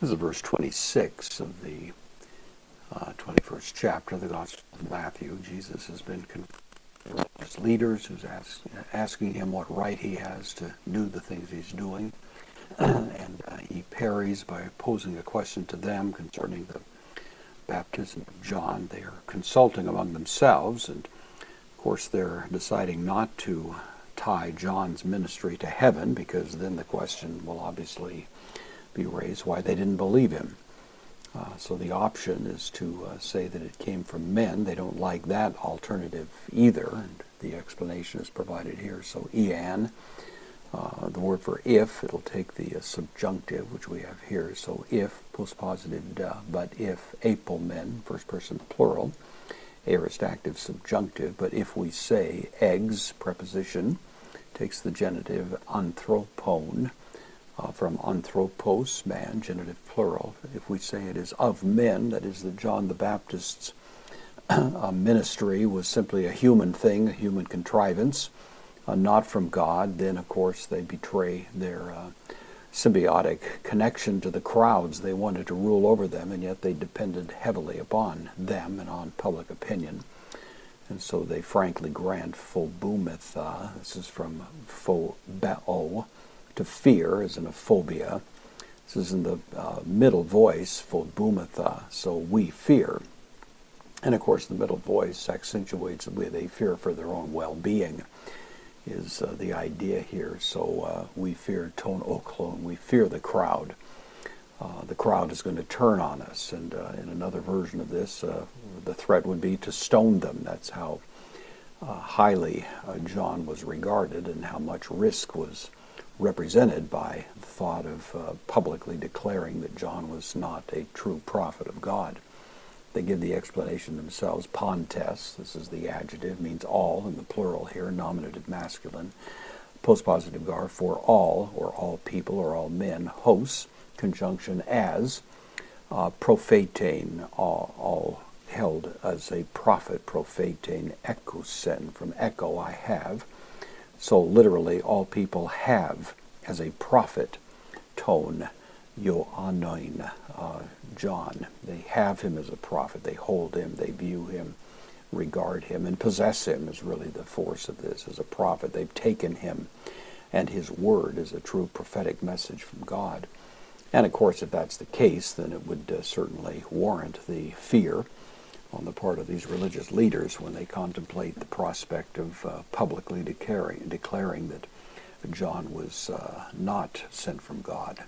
This is verse 26 of the 21st chapter of the Gospel of Matthew. Jesus has been confronted with his leaders who's asking him what right he has to do the things he's doing. And he parries by posing a question to them concerning the baptism of John. They are consulting among themselves, and of course they're deciding not to tie John's ministry to heaven, because then the question will obviously be raised why they didn't believe him. So the option is to say that it came from men. They don't like that alternative either, and the explanation is provided here. So ean, the word for if, it'll take the subjunctive, which we have here. So if, postpositive but if, apomen, first person plural, aorist active subjunctive. But if we say eggs, preposition, takes the genitive anthropon, from anthropos, man, genitive plural. If we say it is of men, that is that John the Baptist's ministry was simply a human thing, a human contrivance, not from God, then of course they betray their symbiotic connection to the crowds. They wanted to rule over them, and yet they depended heavily upon them and on public opinion. And so they frankly grant phoboumetha. This is from phobeo, to fear, as in a phobia. This is in the middle voice, phoboumetha, so we fear. And of course the middle voice accentuates with a fear for their own well-being, is the idea here. So we fear ton oklon, we fear the crowd. The crowd is going to turn on us, and in another version of this, the threat would be to stone them. That's how highly John was regarded, and how much risk was represented by the thought of publicly declaring that John was not a true prophet of God. They give the explanation themselves. Pontes, this is the adjective, means all in the plural here, nominative masculine. Postpositive gar, for all, or all people, or all men. Hos, conjunction as, prophetein, all held as a prophet. Prophetein ekousen, from echo, I have. So literally, all people have as a prophet, ton, Ioannoin, John. They have him as a prophet. They hold him, they view him, regard him, and possess him is really the force of this, as a prophet. They've taken him and his word as a true prophetic message from God. And of course, if that's the case, then it would certainly warrant the fear on the part of these religious leaders when they contemplate the prospect of publicly declaring that John was not sent from God.